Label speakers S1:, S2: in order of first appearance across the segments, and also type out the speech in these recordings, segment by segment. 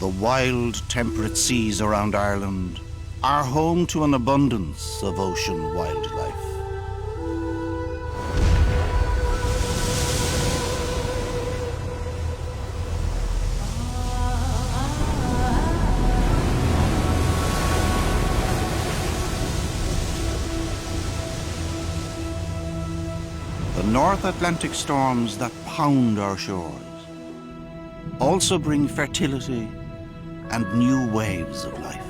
S1: The wild, temperate seas around Ireland are home to an abundance of ocean wildlife. The North Atlantic storms that pound our shores also bring fertility and new waves of life.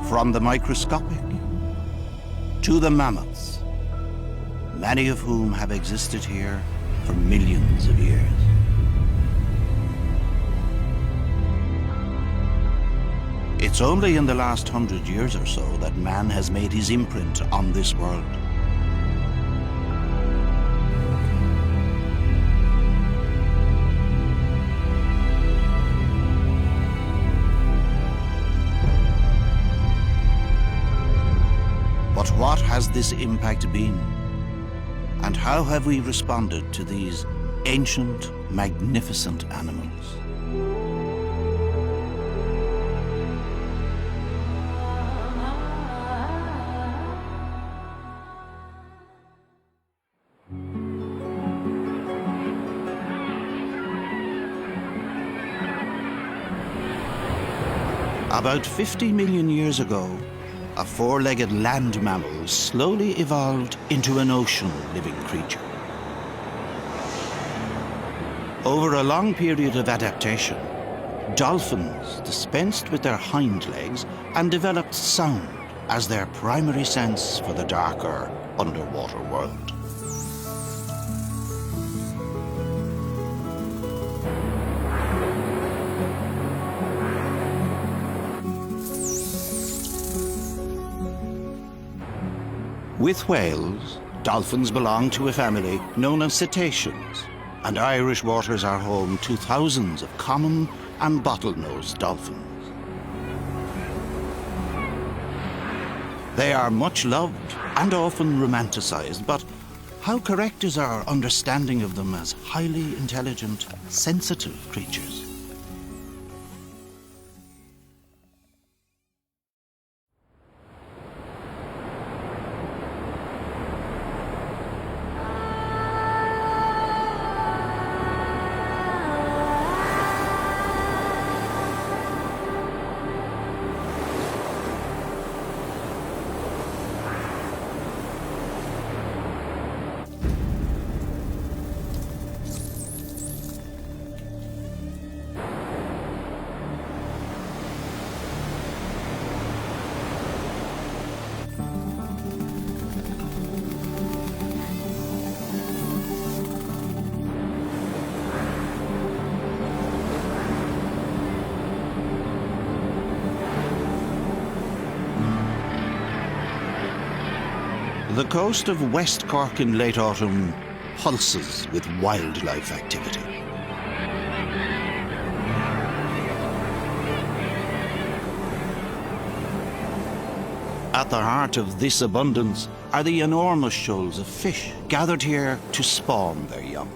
S1: From the microscopic to the mammoths, many of whom have existed here for millions of years. It's only in the last 100 years or so that man has made his imprint on this world. But what has this impact been? And how have we responded to these ancient, magnificent animals? About 50 million years ago, a four-legged land mammal slowly evolved into an ocean-living creature. Over a long period of adaptation, dolphins dispensed with their hind legs and developed sound as their primary sense for the darker underwater world. With whales, dolphins belong to a family known as cetaceans, and Irish waters are home to thousands of common and bottlenose dolphins. They are much loved and often romanticized, but how correct is our understanding of them as highly intelligent, sensitive creatures? The coast of West Cork in late autumn pulses with wildlife activity. At the heart of this abundance are the enormous shoals of fish gathered here to spawn their young.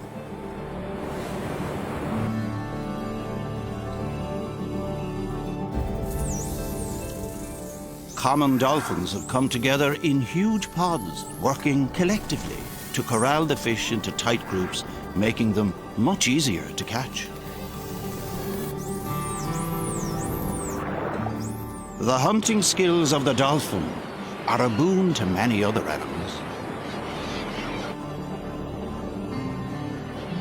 S1: Common dolphins have come together in huge pods, working collectively to corral the fish into tight groups, making them much easier to catch. The hunting skills of the dolphin are a boon to many other animals.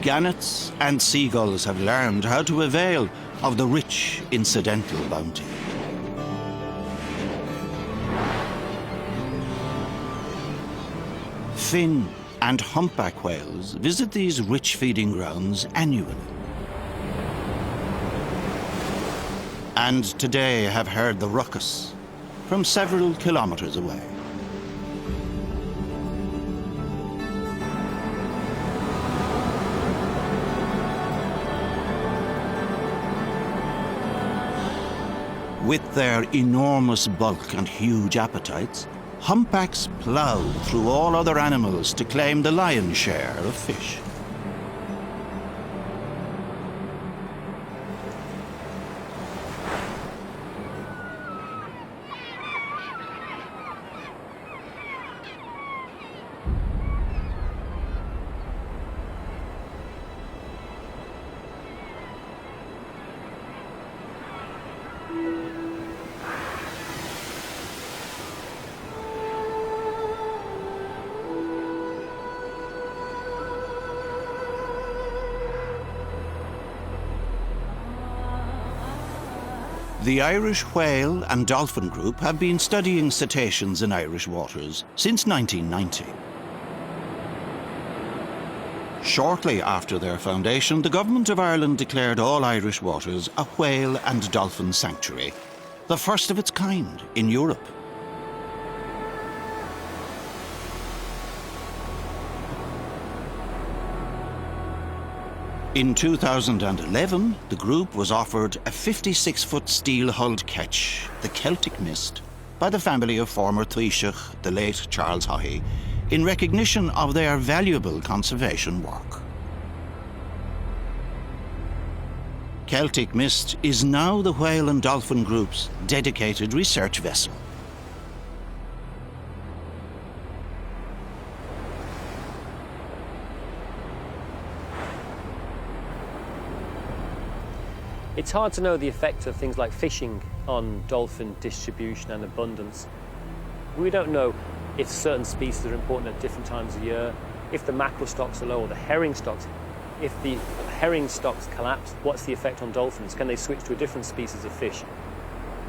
S1: Gannets and seagulls have learned how to avail of the rich incidental bounty. Fin and humpback whales visit these rich feeding grounds annually. And today have heard the ruckus from several kilometers away. With their enormous bulk and huge appetites, humpbacks plough through all other animals to claim the lion's share of fish. The Irish Whale and Dolphin Group have been studying cetaceans in Irish waters since 1990. Shortly after their foundation, the Government of Ireland declared all Irish waters a whale and dolphin sanctuary, the first of its kind in Europe. In 2011, the group was offered a 56-foot steel-hulled ketch, the Celtic Mist, by the family of former Taoiseach, the late Charles Haughey, in recognition of their valuable conservation work. Celtic Mist is now the Whale and Dolphin Group's dedicated research vessel.
S2: It's hard to know the effect of things like fishing on dolphin distribution and abundance. We don't know if certain species are important at different times of year, if the mackerel stocks are low or the herring stocks. If the herring stocks collapse, what's the effect on dolphins? Can they switch to a different species of fish?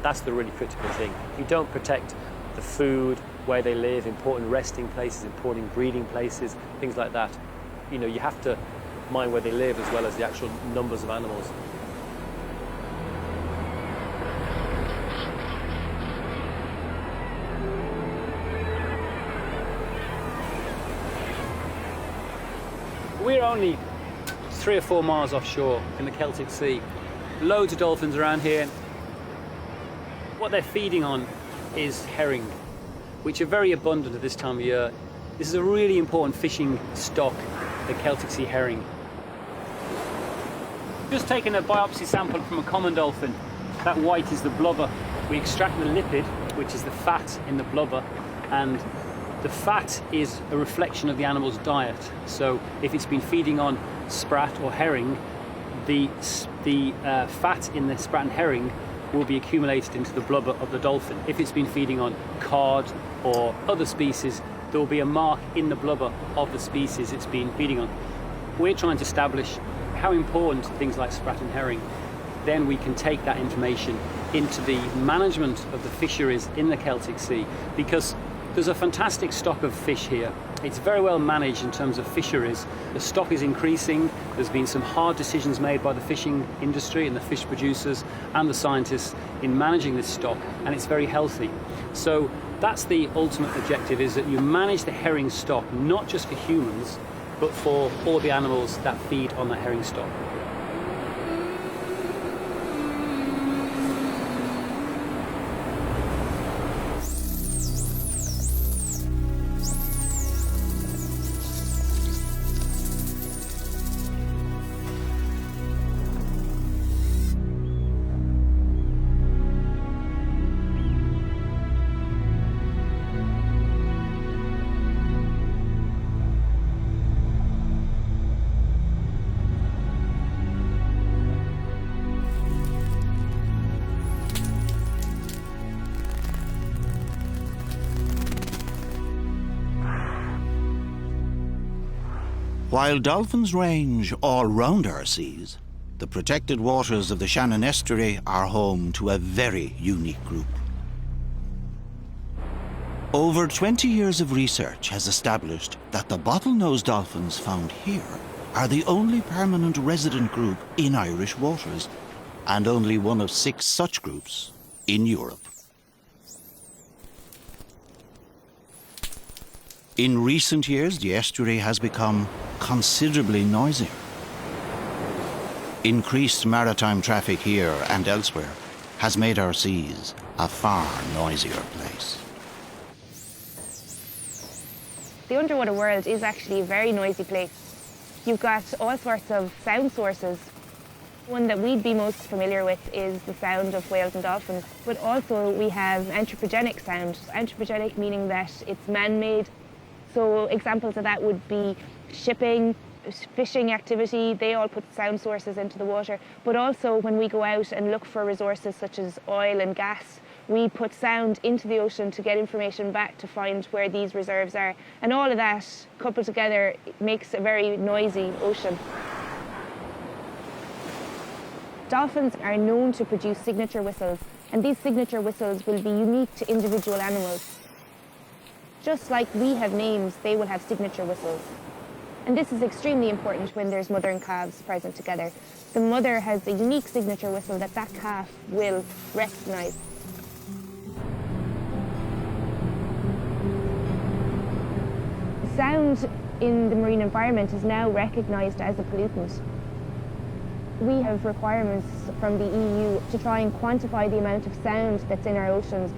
S2: That's the really critical thing. If you don't protect the food, where they live, important resting places, important breeding places, things like that, you know, you have to mind where they live as well as the actual numbers of animals. We're only 3 or 4 miles offshore in the Celtic Sea. Loads of dolphins around here. What they're feeding on is herring, which are very abundant at this time of year. This is a really important fishing stock, the Celtic Sea herring. Just taking a biopsy sample from a common dolphin. That white is the blubber. We extract the lipid, which is the fat in the blubber, and the fat is a reflection of the animal's diet. So if it's been feeding on sprat or herring, the fat in the sprat and herring will be accumulated into the blubber of the dolphin. If it's been feeding on cod or other species, there will be a mark in the blubber of the species it's been feeding on. We're trying to establish how important things like sprat and herring. Then we can take that information into the management of the fisheries in the Celtic Sea, because there's a fantastic stock of fish here. It's very well managed in terms of fisheries. The stock is increasing. There's been some hard decisions made by the fishing industry and the fish producers and the scientists in managing this stock, and it's very healthy. So that's the ultimate objective, is that you manage the herring stock, not just for humans, but for all the animals that feed on the herring stock.
S1: While dolphins range all round our seas, the protected waters of the Shannon Estuary are home to a very unique group. Over 20 years of research has established that the bottlenose dolphins found here are the only permanent resident group in Irish waters, and only one of 6 such groups in Europe. In recent years, the estuary has become considerably noisier. Increased maritime traffic here and elsewhere has made our seas a far noisier place.
S3: The underwater world is actually a very noisy place. You've got all sorts of sound sources. One that we'd be most familiar with is the sound of whales and dolphins, but also we have anthropogenic sound. Anthropogenic meaning that it's man-made. So examples of that would be shipping, fishing activity. They all put sound sources into the water. But also when we go out and look for resources such as oil and gas, we put sound into the ocean to get information back to find where these reserves are. And all of that coupled together makes a very noisy ocean. Dolphins are known to produce signature whistles, and these signature whistles will be unique to individual animals. Just like we have names, they will have signature whistles. And this is extremely important when there's mother and calves present together. The mother has a unique signature whistle that that calf will recognize. Sound in the marine environment is now recognized as a pollutant. We have requirements from the EU to try and quantify the amount of sound that's in our oceans.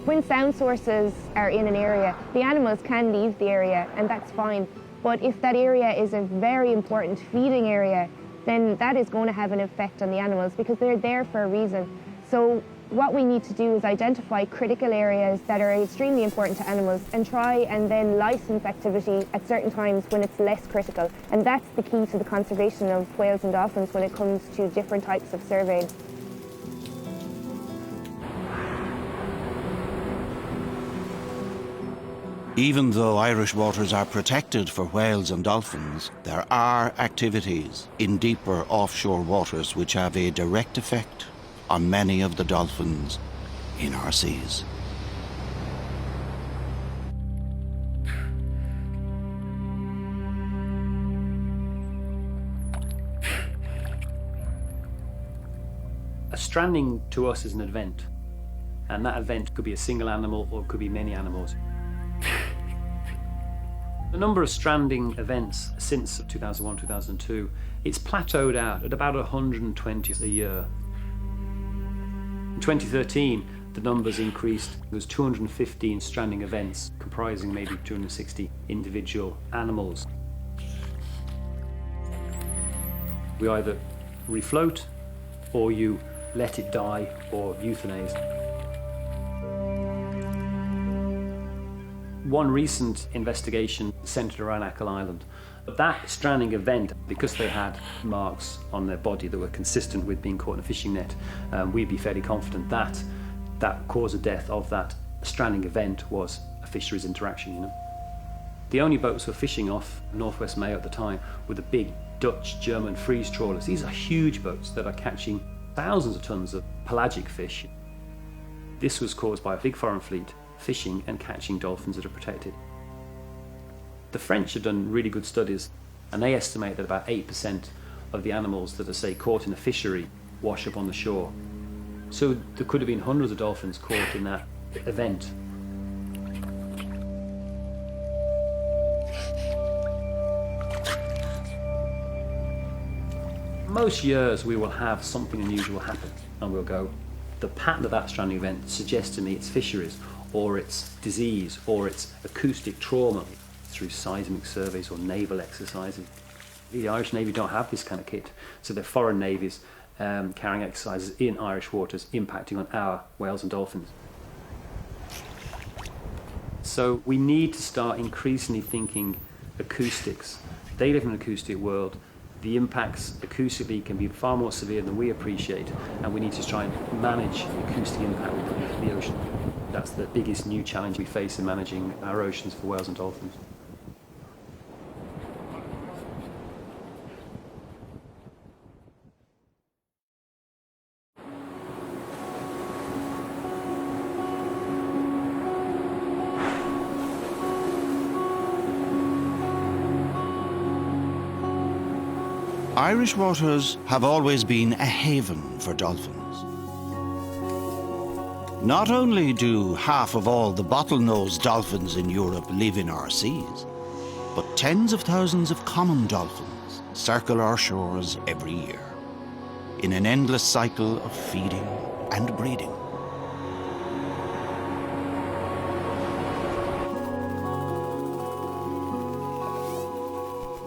S3: When sound sources are in an area, the animals can leave the area, and that's fine. But if that area is a very important feeding area, then that is going to have an effect on the animals because they're there for a reason. So what we need to do is identify critical areas that are extremely important to animals and try and then license activity at certain times when it's less critical. And that's the key to the conservation of whales and dolphins when it comes to different types of surveying.
S1: Even though Irish waters are protected for whales and dolphins, there are activities in deeper offshore waters which have a direct effect on many of the dolphins in our seas.
S2: A stranding to us is an event, and that event could be a single animal or it could be many animals. The number of stranding events since 2001-2002, it's plateaued out at about 120 a year. In 2013, the numbers increased. There was 215 stranding events, comprising maybe 260 individual animals. We either refloat, or you let it die, or euthanize. One recent investigation centred around Ackle Island. That stranding event, because they had marks on their body that were consistent with being caught in a fishing net, we'd be fairly confident that that cause of death of that stranding event was a fisheries interaction, you know. The only boats were fishing off Northwest Mayo at the time were the big Dutch, German freeze trawlers. These are huge boats that are catching thousands of tons of pelagic fish. This was caused by a big foreign fleet fishing and catching dolphins that are protected. The French have done really good studies, and they estimate that about 8% of the animals that are, say, caught in a fishery wash up on the shore. So there could have been hundreds of dolphins caught in that event. Most years we will have something unusual happen, and we'll go, the pattern of that stranding event suggests to me it's fisheries, or it's disease, or it's acoustic trauma through seismic surveys or naval exercises. The Irish Navy don't have this kind of kit, so they're foreign navies carrying exercises in Irish waters, impacting on our whales and dolphins. So we need to start increasingly thinking acoustics. They live in an acoustic world. The impacts acoustically can be far more severe than we appreciate, and we need to try and manage the acoustic impact we put into the ocean. That's the biggest new challenge we face in managing our oceans for whales and dolphins.
S1: Irish waters have always been a haven for dolphins. Not only do half of all the bottlenose dolphins in Europe live in our seas, but tens of thousands of common dolphins circle our shores every year, in an endless cycle of feeding and breeding.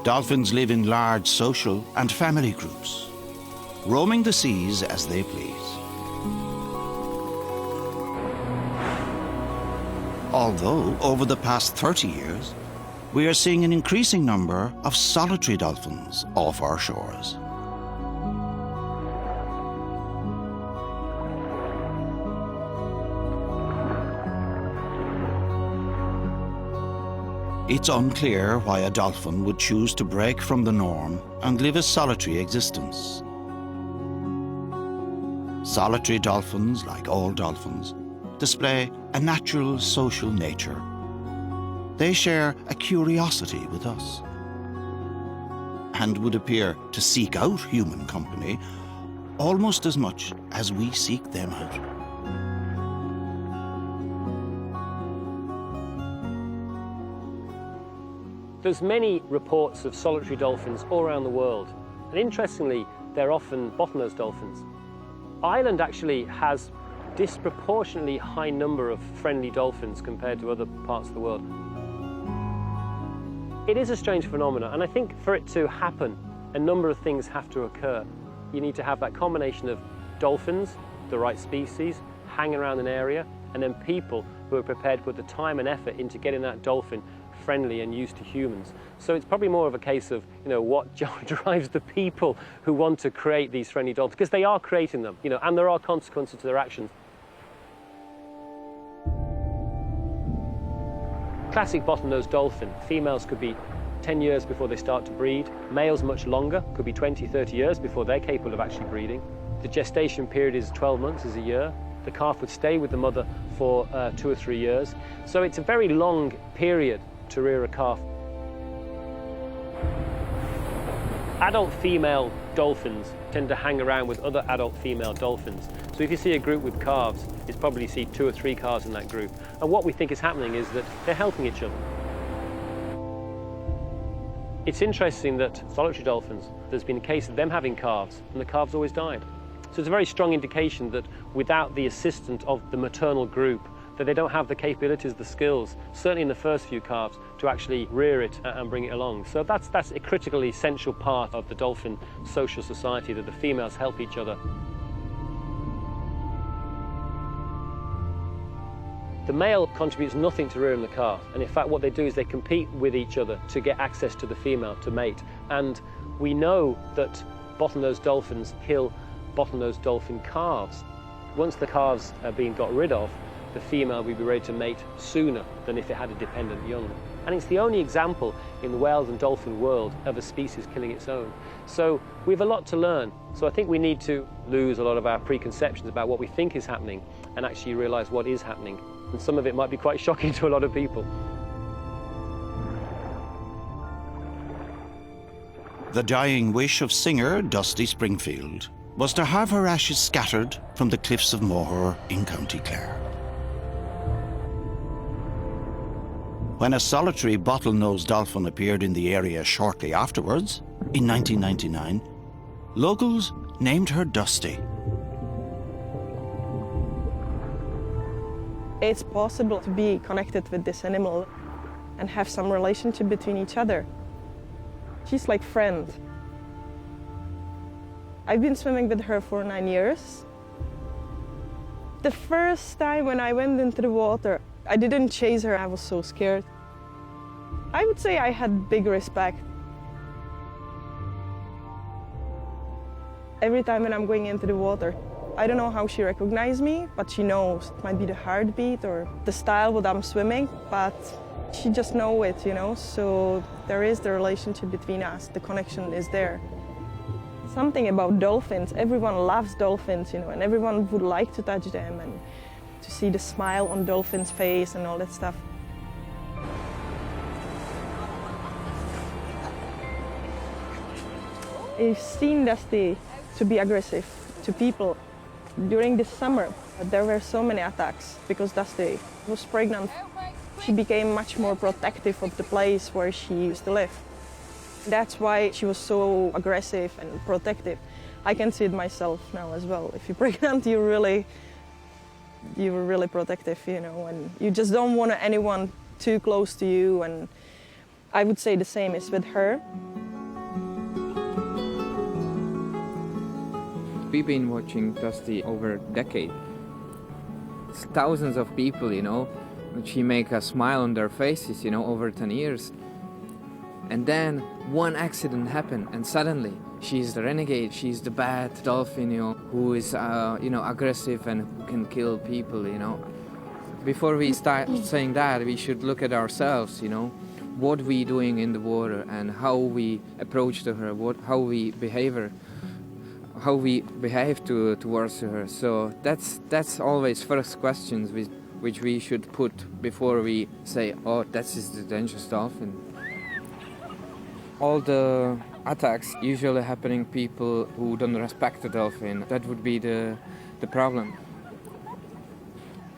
S1: Dolphins live in large social and family groups, roaming the seas as they please. Although, over the past 30 years, we are seeing an increasing number of solitary dolphins off our shores. It's unclear why a dolphin would choose to break from the norm and live a solitary existence. Solitary dolphins, like all dolphins, display a natural social nature. They share a curiosity with us and would appear to seek out human company almost as much as we seek them out.
S2: There's many reports of solitary dolphins all around the world, and interestingly, they're often bottlenose dolphins. Ireland actually has disproportionately high number of friendly dolphins compared to other parts of the world. It is a strange phenomenon, and I think for it to happen, a number of things have to occur. You need to have that combination of dolphins, the right species, hanging around an area, and then people who are prepared to put the time and effort into getting that dolphin friendly and used to humans. So it's probably more of a case of, what drives the people who want to create these friendly dolphins, because they are creating them, and there are consequences to their actions. Classic bottlenose dolphin, females could be 10 years before they start to breed. Males much longer, could be 20, 30 years before they're capable of actually breeding. The gestation period is 12 months, is a year. The calf would stay with the mother for 2 or 3 years. So it's a very long period to rear a calf. Adult female dolphins tend to hang around with other adult female dolphins. So if you see a group with calves, you probably see 2 or 3 calves in that group. And what we think is happening is that they're helping each other. It's interesting that solitary dolphins, there's been a case of them having calves, and the calves always died. So it's a very strong indication that without the assistance of the maternal group, that they don't have the capabilities, the skills, certainly in the first few calves, to actually rear it and bring it along. So that's a critically essential part of the dolphin social society, that the females help each other. The male contributes nothing to rearing the calf, and in fact what they do is they compete with each other to get access to the female to mate. And we know that bottlenose dolphins kill bottlenose dolphin calves. Once the calves are being got rid of, the female will be ready to mate sooner than if it had a dependent young. And it's the only example in the whales and dolphin world of a species killing its own. So we have a lot to learn. So I think we need to lose a lot of our preconceptions about what we think is happening and actually realize what is happening. And some of it might be quite shocking to a lot of people.
S1: The dying wish of singer Dusty Springfield was to have her ashes scattered from the cliffs of Moher in County Clare. When a solitary bottlenose dolphin appeared in the area shortly afterwards, in 1999, locals named her Dusty.
S4: It's possible to be connected with this animal and have some relationship between each other. She's like friend. I've been swimming with her for 9 years. The first time when I went into the water, I didn't chase her, I was so scared. I would say I had big respect. Every time when I'm going into the water, I don't know how she recognized me, but she knows. It might be the heartbeat or the style what I'm swimming, but she just knows it, So there is the relationship between us, the connection is there. Something about dolphins, everyone loves dolphins, and everyone would like to touch them and to see the smile on dolphins' face and all that stuff. I've seen Dusty to be aggressive to people. During this summer, there were so many attacks because Dusty was pregnant. She became much more protective of the place where she used to live. That's why she was so aggressive and protective. I can see it myself now as well. If you're pregnant, you're really protective, you know, and you just don't want anyone too close to you. And I would say the same is with her.
S5: We've been watching Dusty over a decade. It's thousands of people, you know, she make a smile on their faces, you know, over 10 years. And then one accident happened, and suddenly she's the renegade, she's the bad dolphin, you know, who is, aggressive and who can kill people, you know. Before we start saying that, we should look at ourselves, you know, what we doing in the water and how we approach to her, how we behave towards her. So that's always first questions which we should put before we say, oh, that is the dangerous dolphin. All the attacks usually happening people who don't respect the dolphin. That would be the problem.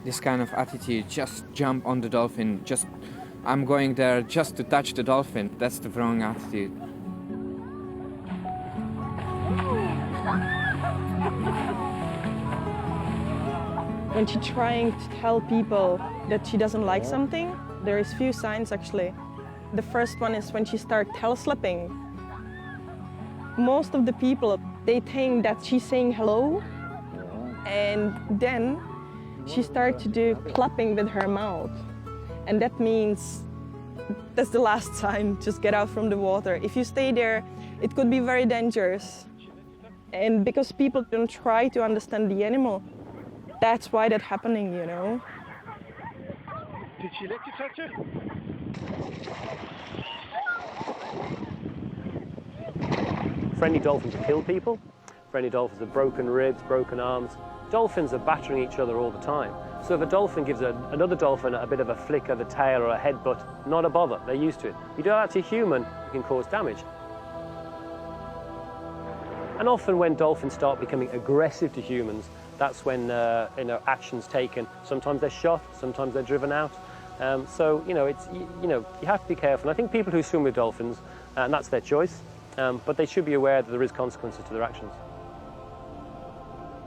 S5: This kind of attitude, just jump on the dolphin, I'm going there just to touch the dolphin. That's the wrong attitude.
S4: When she's trying to tell people that she doesn't like something, there is few signs actually. The first one is when she starts tail slapping. Most of the people, they think that she's saying hello, and then she starts to do clapping with her mouth. And that means that's the last sign, just get out from the water. If you stay there, it could be very dangerous. And because people don't try to understand the animal, that's why that's happening, you know.
S6: Did she let you touch her?
S7: Friendly dolphins kill people. Friendly dolphins have broken ribs, broken arms. Dolphins are battering each other all the time. So if a dolphin gives another dolphin a bit of a flick of the tail or a headbutt, not a bother, they're used to it. You do that to a human, you can cause damage. And often when dolphins start becoming aggressive to humans, that's when action's taken. Sometimes they're shot, sometimes they're driven out. So you have to be careful. And I think people who swim with dolphins, and that's their choice, but they should be aware that there is consequences to their actions.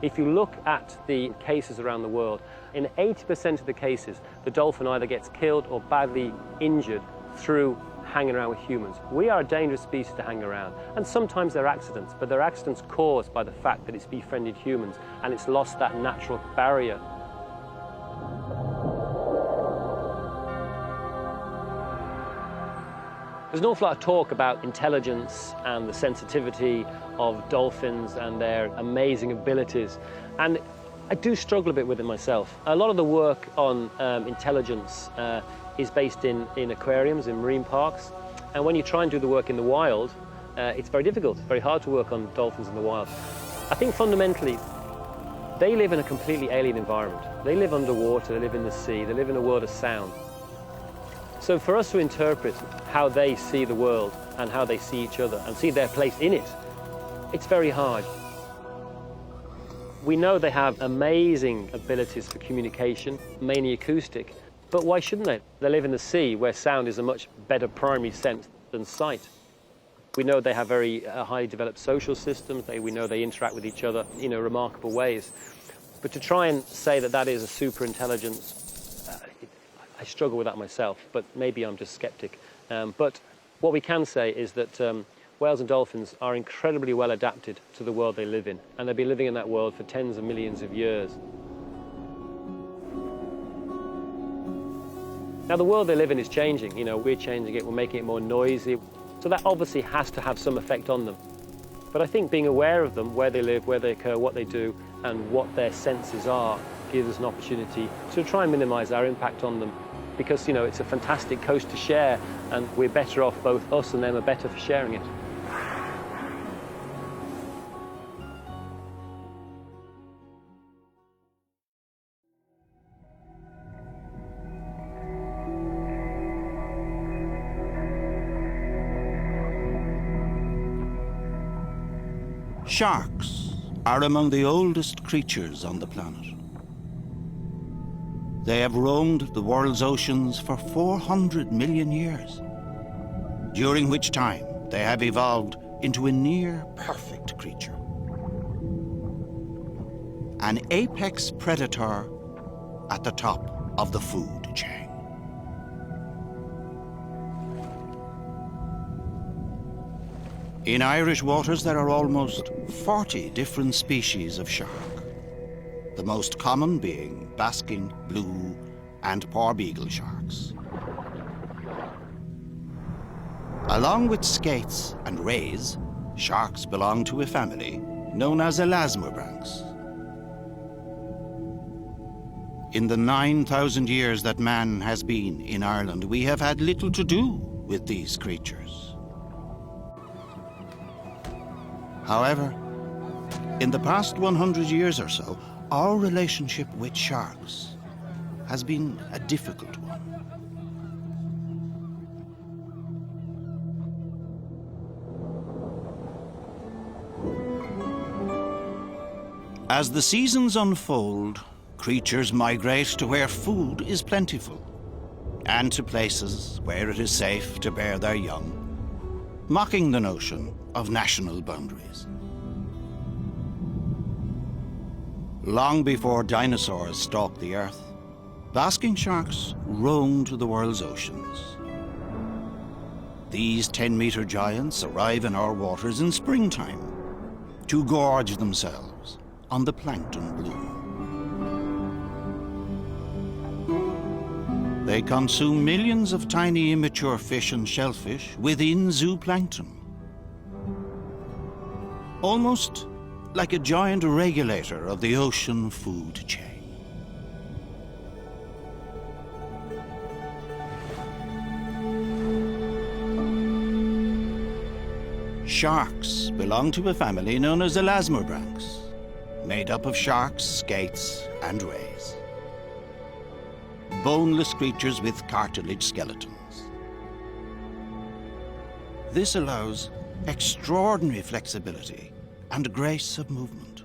S7: If you look at the cases around the world, in 80% of the cases, the dolphin either gets killed or badly injured through hanging around with humans. We are a dangerous species to hang around, and sometimes they're accidents, but they're accidents caused by the fact that it's befriended humans and it's lost that natural barrier. There's an awful lot of talk about intelligence and the sensitivity of dolphins and their amazing abilities, and I do struggle a bit with it myself. A lot of the work on intelligence is based in aquariums, in marine parks, and when you try and do the work in the wild, it's very difficult. It's very hard to work on dolphins in the wild. I think fundamentally, they live in a completely alien environment. They live underwater, they live in the sea, they live in a world of sound. So for us to interpret how they see the world and how they see each other and see their place in it, it's very hard. We know they have amazing abilities for communication, mainly acoustic, but why shouldn't they? They live in the sea where sound is a much better primary sense than sight. We know they have very highly developed social systems. We know they interact with each other in remarkable ways. But to try and say that that is a super intelligence, I struggle with that myself, but maybe I'm just skeptic. But what we can say is that whales and dolphins are incredibly well adapted to the world they live in, and they've been living in that world for tens of millions of years. Now the world they live in is changing, we're changing it, we're making it more noisy, so that obviously has to have some effect on them. But I think being aware of them, where they live, where they occur, what they do, and what their senses are, gives us an opportunity to try and minimise our impact on them. Because, it's a fantastic coast to share, and we're better off, both us and them are better for sharing it.
S1: Sharks are among the oldest creatures on the planet. They have roamed the world's oceans for 400 million years, during which time they have evolved into a near-perfect creature. An apex predator at the top of the food chain. In Irish waters, there are almost 40 different species of shark, the most common being basking, blue, and porbeagle sharks. Along with skates and rays, sharks belong to a family known as elasmobranchs. In the 9,000 years that man has been in Ireland, we have had little to do with these creatures. However, in the past 100 years or so, our relationship with sharks has been a difficult one. As the seasons unfold, creatures migrate to where food is plentiful and to places where it is safe to bear their young, mocking the notion of national boundaries. Long before dinosaurs stalked the earth, basking sharks roamed the world's oceans. These 10-meter giants arrive in our waters in springtime to gorge themselves on the plankton bloom. They consume millions of tiny immature fish and shellfish within zooplankton. Almost like a giant regulator of the ocean food chain. Sharks belong to a family known as elasmobranchs, made up of sharks, skates, and rays. Boneless creatures with cartilage skeletons. This allows extraordinary flexibility and grace of movement.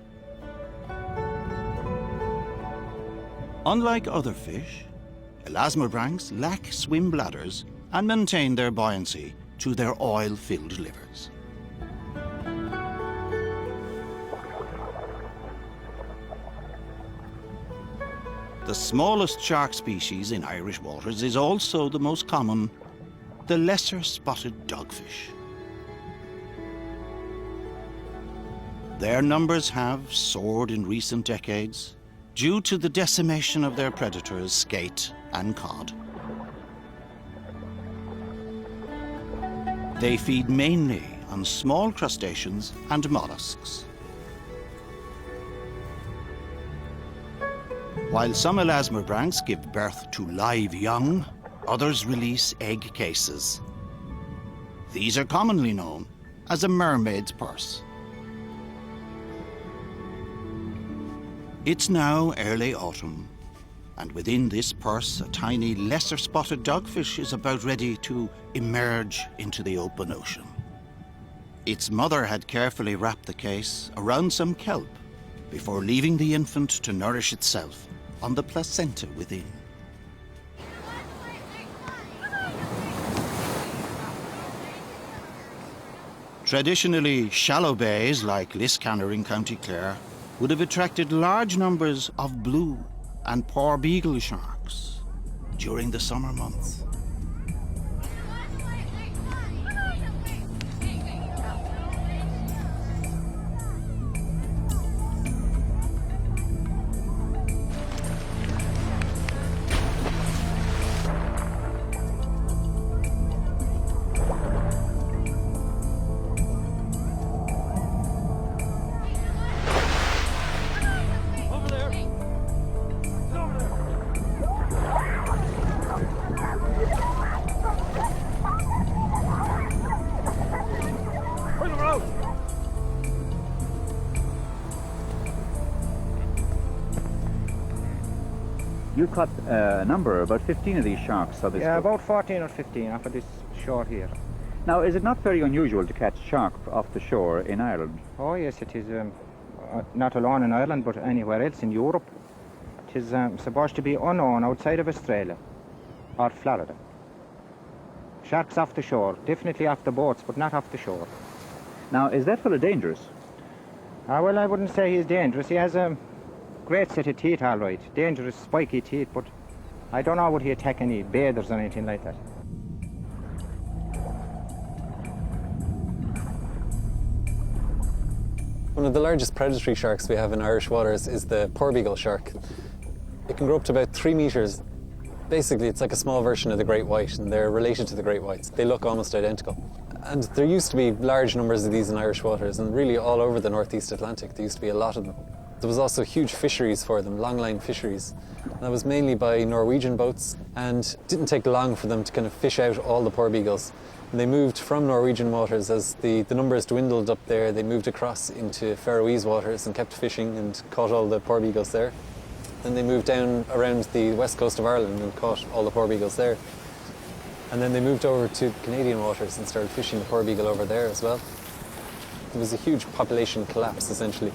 S1: Unlike other fish, elasmobranchs lack swim bladders and maintain their buoyancy to their oil-filled livers. The smallest shark species in Irish waters is also the most common, the lesser spotted dogfish. Their numbers have soared in recent decades due to the decimation of their predators, skate and cod. They feed mainly on small crustaceans and mollusks. While some elasmobranchs give birth to live young, others release egg cases. These are commonly known as a mermaid's purse. It's now early autumn, and within this purse, a tiny, lesser spotted dogfish is about ready to emerge into the open ocean. Its mother had carefully wrapped the case around some kelp before leaving the infant to nourish itself on the placenta within. Traditionally, shallow bays like Liscannor in County Clare would have attracted large numbers of blue and porbeagle sharks during the summer months.
S8: You caught a number, about 15 of these sharks. So
S9: yeah, about 14 or 15 off of this shore here.
S8: Now, is it not very unusual to catch shark off the shore in Ireland?
S9: Oh yes, it is. Not alone in Ireland, but anywhere else in Europe. It is supposed to be unknown outside of Australia or Florida. Sharks off the shore, definitely off the boats, but not off the shore.
S8: Now, is that fella dangerous?
S9: Well, I wouldn't say he's dangerous. He has a great set of teeth, all right. Dangerous, spiky teeth, but I don't know would he attack any bathers or anything like that.
S10: One of the largest predatory sharks we have in Irish waters is the porbeagle shark. It can grow up to about 3 meters. Basically, it's like a small version of the great white, and they're related to the great whites. They look almost identical. And there used to be large numbers of these in Irish waters, and really all over the northeast Atlantic, there used to be a lot of them. There was also huge fisheries for them, longline fisheries. That was mainly by Norwegian boats, and it didn't take long for them to kind of fish out all the porbeagles. And they moved from Norwegian waters as the numbers dwindled up there. They moved across into Faroese waters and kept fishing and caught all the porbeagles there. Then they moved down around the west coast of Ireland and caught all the porbeagles there. And then they moved over to Canadian waters and started fishing the porbeagle over there as well. There was a huge population collapse, essentially.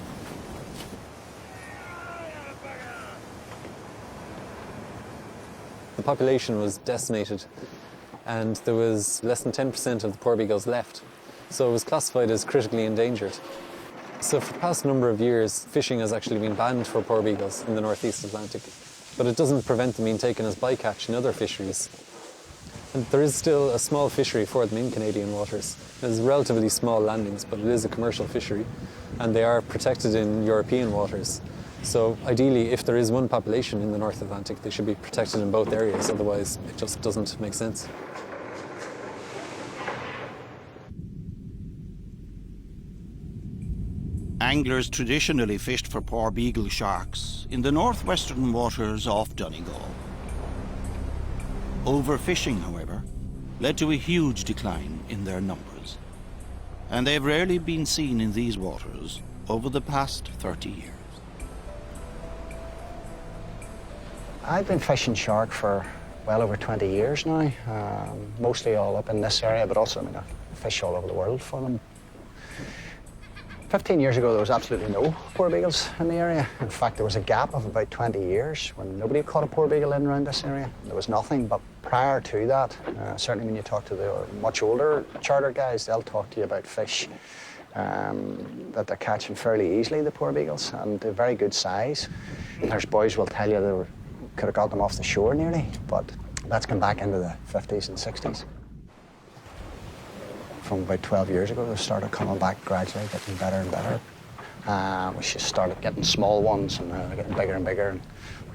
S10: The population was decimated, and there was less than 10% of the porbeagles left. So it was classified as critically endangered. So for the past number of years, fishing has actually been banned for porbeagles in the northeast Atlantic. But it doesn't prevent them being taken as bycatch in other fisheries. And there is still a small fishery for them in Canadian waters. There's relatively small landings, but it is a commercial fishery, and they are protected in European waters. So ideally, if there is one population in the North Atlantic, they should be protected in both areas, otherwise it just doesn't make sense.
S1: Anglers traditionally fished for porbeagle sharks in the northwestern waters off Donegal. Overfishing, however, led to a huge decline in their numbers, and they've rarely been seen in these waters over the past 30 years.
S11: I've been fishing shark for well over 20 years now, mostly all up in this area, but also I fish all over the world for them. 15 years ago, there was absolutely no porbeagles in the area. In fact, there was a gap of about 20 years when nobody caught a porbeagle in around this area. There was nothing, but prior to that, certainly when you talk to the much older charter guys, they'll talk to you about fish that they're catching fairly easily, the porbeagles, and they're very good size. There's boys will tell you they could have got them off the shore nearly, but that's come back into the 50s and 60s. From about 12 years ago, they started coming back gradually, getting better and better. We just started getting small ones, and they're getting bigger and bigger. And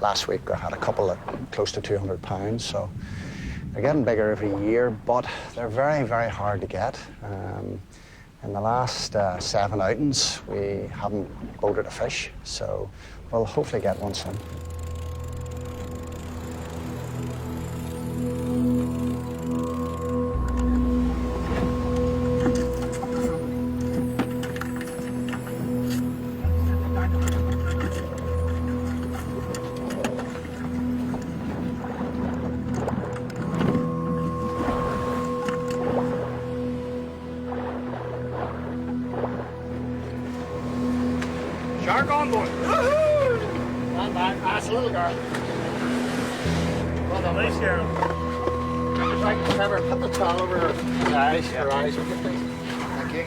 S11: last week, I had a couple at close to 200 pounds, so they're getting bigger every year, but they're very, very hard to get. In the last 7 outings, we haven't boated a fish, so we'll hopefully get one soon.
S6: Shark on board.
S11: Stand back. That's a little girl.
S6: Well done. Nice girl.
S11: Right, Trevor, put the towel over her eyes. Her eyes, will you please? Thank you.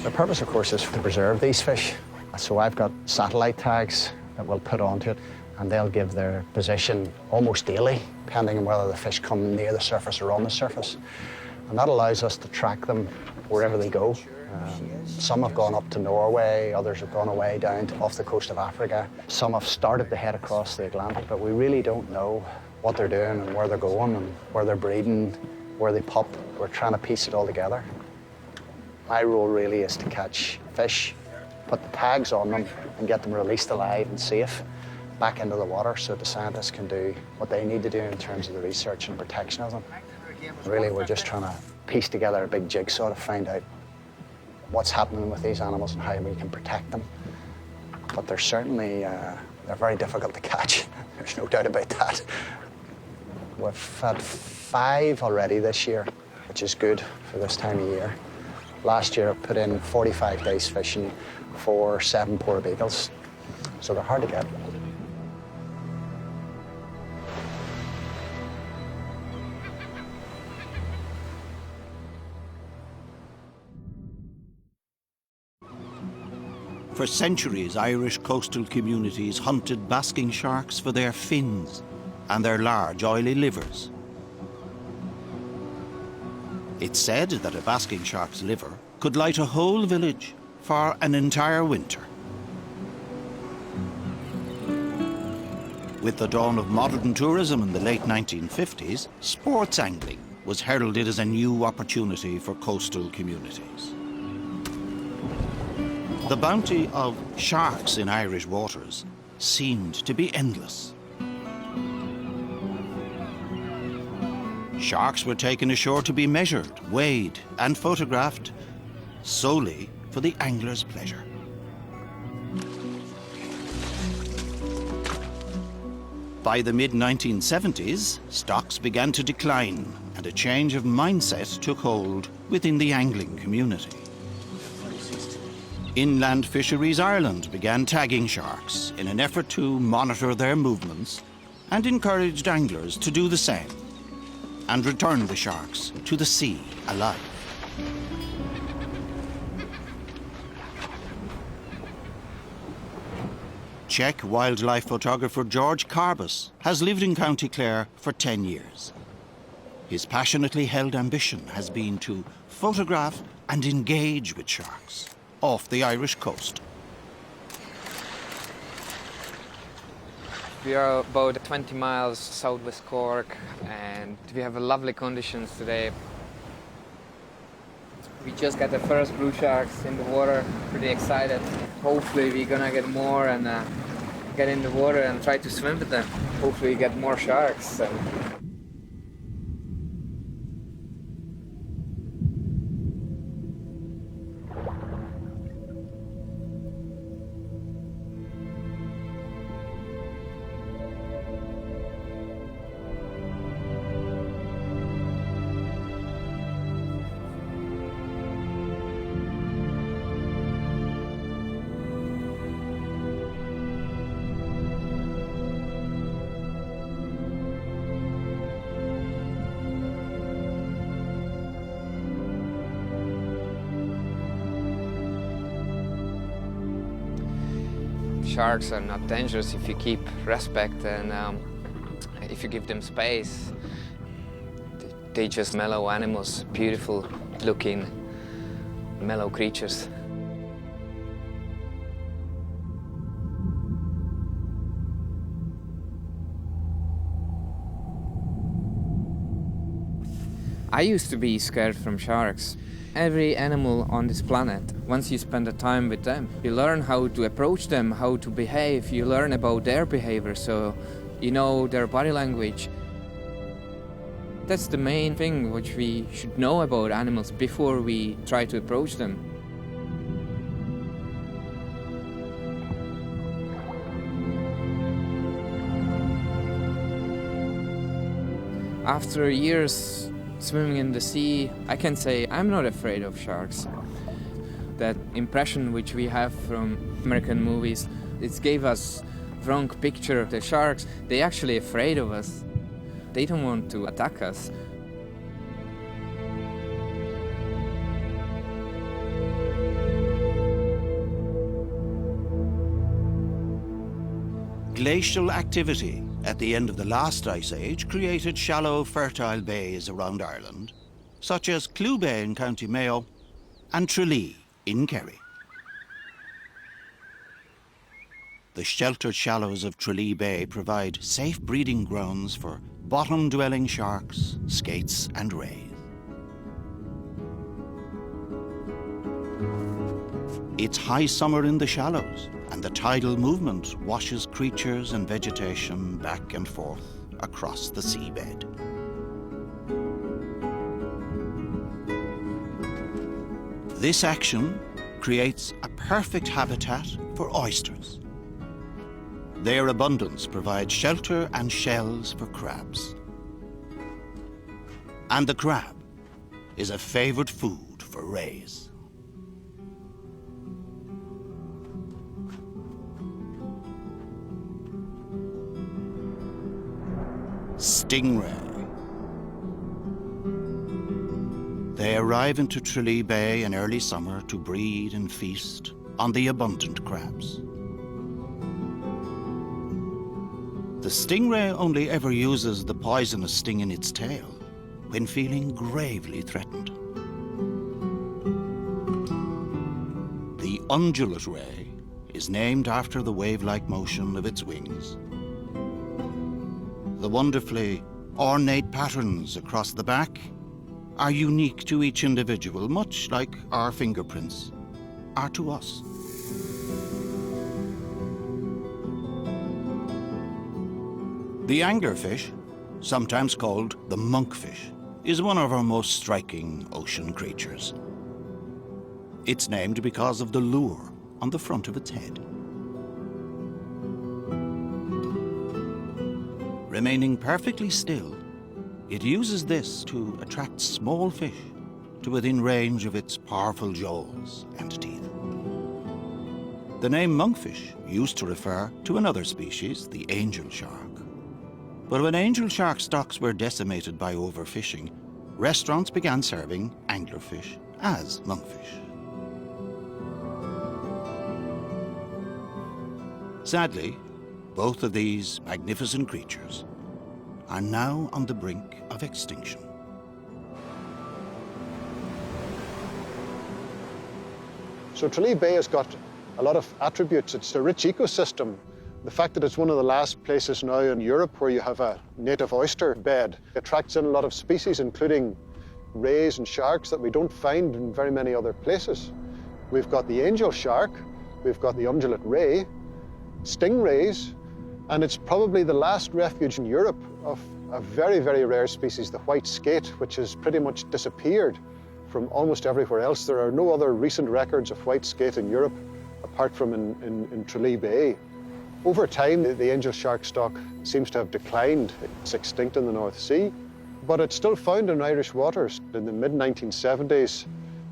S11: The purpose, of course, is to preserve these fish. So I've got satellite tags that we'll put onto it, and they'll give their position almost daily, depending on whether the fish come near the surface or on the surface. And that allows us to track them wherever they go. Some have gone up to Norway, others have gone away down to off the coast of Africa. Some have started to head across the Atlantic, but we really don't know what they're doing and where they're going and where they're breeding, where they pup. We're trying to piece it all together. My role really is to catch fish, put the tags on them, and get them released alive and safe back into the water so the scientists can do what they need to do in terms of the research and protection of them. Really, we're just trying to piece together a big jigsaw to find out what's happening with these animals and how we can protect them. But they're certainly, they're very difficult to catch. There's no doubt about that. We've had 5 already this year, which is good for this time of year. Last year I put in 45 days fishing for 7 poor beagles, so they're hard to get.
S1: For centuries, Irish coastal communities hunted basking sharks for their fins and their large oily livers. It's said that a basking shark's liver could light a whole village for an entire winter. With the dawn of modern tourism in the late 1950s, sports angling was heralded as a new opportunity for coastal communities. The bounty of sharks in Irish waters seemed to be endless. Sharks were taken ashore to be measured, weighed, and photographed solely for the angler's pleasure. By the mid-1970s, stocks began to decline, and a change of mindset took hold within the angling community. Inland Fisheries Ireland began tagging sharks in an effort to monitor their movements and encouraged anglers to do the same and return the sharks to the sea alive. Czech wildlife photographer George Carbus has lived in County Clare for 10 years. His passionately held ambition has been to photograph and engage with sharks off the Irish coast.
S5: We are about 20 miles southwest Cork, and we have lovely conditions today. We just got the first blue sharks in the water, pretty excited. Hopefully we're gonna get more and get in the water and try to swim with them. Hopefully get more sharks. Sharks are not dangerous if you keep respect and if you give them space. They're just mellow animals, beautiful looking, mellow creatures. I used to be scared from sharks. Every animal on this planet, once you spend the time with them, you learn how to approach them, how to behave, you learn about their behavior, so you know their body language. That's the main thing which we should know about animals before we try to approach them. After years swimming in the sea, I can say I'm not afraid of sharks. That impression which we have from American movies, it gave us wrong picture of the sharks. They're actually afraid of us. They don't want to attack us.
S1: Glacial activity at the end of the last ice age created shallow, fertile bays around Ireland, such as Clew Bay in County Mayo and Tralee in Kerry. The sheltered shallows of Tralee Bay provide safe breeding grounds for bottom-dwelling sharks, skates and rays. It's high summer in the shallows, and the tidal movement washes creatures and vegetation back and forth across the seabed. This action creates a perfect habitat for oysters. Their abundance provides shelter and shells for crabs. And the crab is a favourite food for for rays. Stingray. They arrive into Tralee Bay in early summer to breed and feast on the abundant crabs. The stingray only ever uses the poisonous sting in its tail when feeling gravely threatened. The undulate ray is named after the wave-like motion of its wings. The wonderfully ornate patterns across the back are unique to each individual, much like our fingerprints are to us. The anglerfish, sometimes called the monkfish, is one of our most striking ocean creatures. It's named because of the lure on the front of its head. Remaining perfectly still, it uses this to attract small fish to within range of its powerful jaws and teeth. The name monkfish used to refer to another species, the angel shark. But when angel shark stocks were decimated by overfishing, restaurants began serving anglerfish as monkfish. Sadly, both of these magnificent creatures are now on the brink of extinction.
S11: So Tralee Bay has got a lot of attributes. It's a rich ecosystem. The fact that it's one of the last places now in Europe where you have a native oyster bed attracts in a lot of species, including rays and sharks that we don't find in very many other places. We've got the angel shark, we've got the undulate ray, stingrays, and it's probably the last refuge in Europe of a very, very rare species, the white skate, which has pretty much disappeared from almost everywhere else. There are no other recent records of white skate in Europe apart from in Tralee Bay. Over time, the angel shark stock seems to have declined. It's extinct in the North Sea, but it's still found in Irish waters. In the mid-1970s,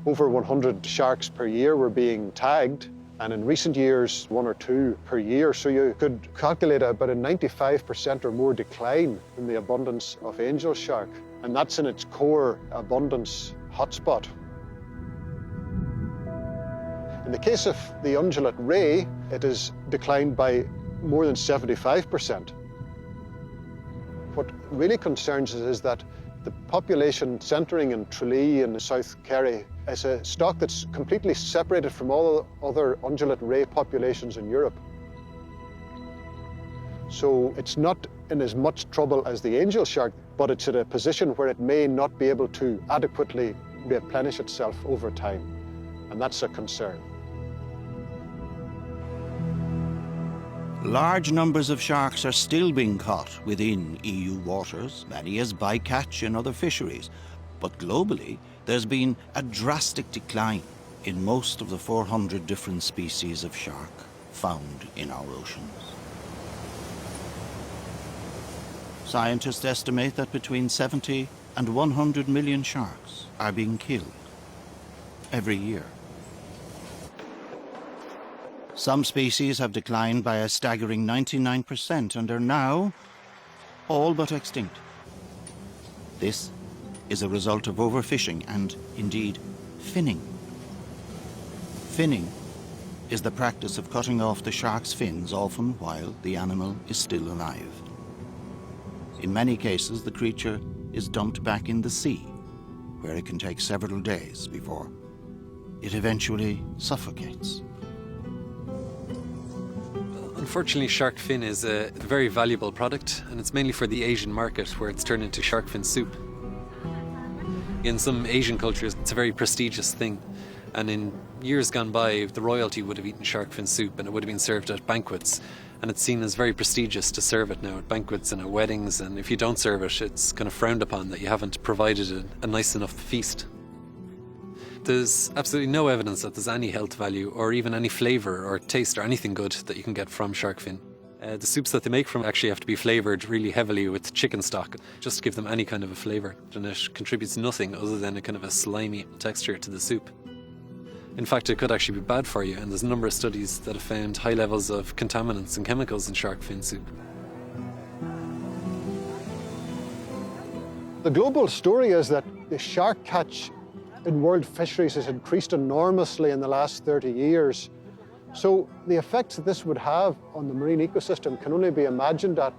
S11: over 100 sharks per year were being tagged, and in recent years, 1 or 2 per year. So you could calculate about a 95% or more decline in the abundance of angel shark, and that's in its core abundance hotspot. In the case of the undulate ray, it has declined by more than 75%. What really concerns us is that the population centering in Tralee and South Kerry is a stock that's completely separated from all other undulate ray populations in Europe. So it's not in as much trouble as the angel shark, but it's at a position where it may not be able to adequately replenish itself over time, and that's a concern.
S1: Large numbers of sharks are still being caught within EU waters, many as bycatch in other fisheries. But globally, there's been a drastic decline in most of the 400 different species of shark found in our oceans. Scientists estimate that between 70 and 100 million sharks are being killed every year. Some species have declined by a staggering 99% and are now all but extinct. This is a result of overfishing and, indeed, finning. Finning is the practice of cutting off the shark's fins, often while the animal is still alive. In many cases, the creature is dumped back in the sea, where it can take several days before it eventually suffocates.
S10: Unfortunately, shark fin is a very valuable product, and it's mainly for the Asian market, where it's turned into shark fin soup. In some Asian cultures, it's a very prestigious thing, and in years gone by, the royalty would have eaten shark fin soup, and it would have been served at banquets, and it's seen as very prestigious to serve it now at banquets and at weddings, and if you don't serve it, it's kind of frowned upon that you haven't provided a nice enough feast. There's absolutely no evidence that there's any health value or even any flavour or taste or anything good that you can get from shark fin. The soups that they make from actually have to be flavoured really heavily with chicken stock, just to give them any kind of a flavour. And it contributes nothing other than a kind of a slimy texture to the soup. In fact, it could actually be bad for you, and there's a number of studies that have found high levels of contaminants and chemicals in shark fin soup.
S12: The global story is that the shark catch in world fisheries has increased enormously in the last 30 years. So the effects that this would have on the marine ecosystem can only be imagined at.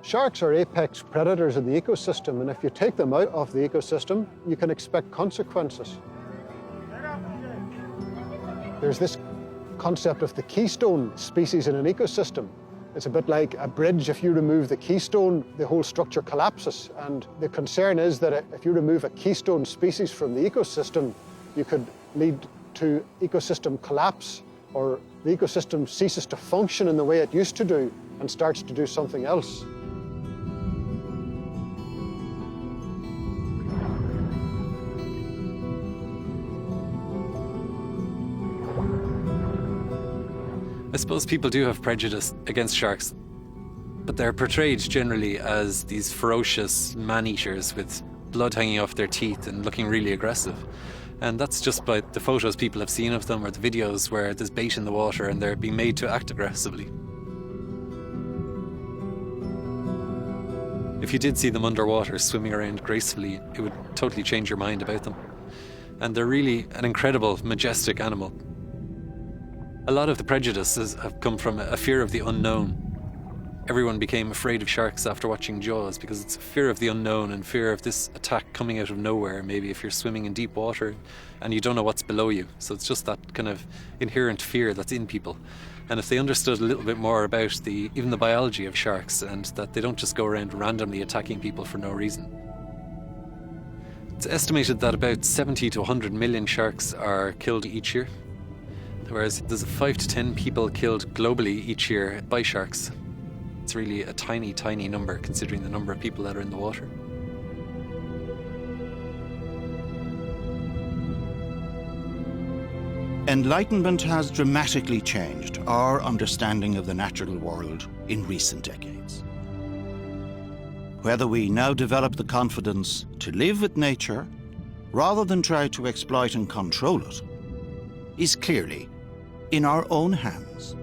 S12: Sharks are apex predators of the ecosystem, and if you take them out of the ecosystem, you can expect consequences. There's this concept of the keystone species in an ecosystem. It's a bit like a bridge. If you remove the keystone, the whole structure collapses. And the concern is that if you remove a keystone species from the ecosystem, you could lead to ecosystem collapse, or the ecosystem ceases to function in the way it used to do and starts to do something else.
S10: I suppose people do have prejudice against sharks, but they're portrayed generally as these ferocious man-eaters with blood hanging off their teeth and looking really aggressive. And that's just by the photos people have seen of them or the videos where there's bait in the water and they're being made to act aggressively. If you did see them underwater swimming around gracefully, it would totally change your mind about them. And they're really an incredible, majestic animal. A lot of the prejudices have come from a fear of the unknown. Everyone became afraid of sharks after watching Jaws because it's a fear of the unknown and fear of this attack coming out of nowhere, maybe if you're swimming in deep water and you don't know what's below you. So it's just that kind of inherent fear that's in people. And if they understood a little bit more about even the biology of sharks, and that they don't just go around randomly attacking people for no reason. It's estimated that about 70 to 100 million sharks are killed each year, whereas there's 5 to 10 people killed globally each year by sharks. It's really a tiny, tiny number considering the number of people that are in the water.
S1: Enlightenment has dramatically changed our understanding of the natural world in recent decades. Whether we now develop the confidence to live with nature rather than try to exploit and control it is clearly in our own hands.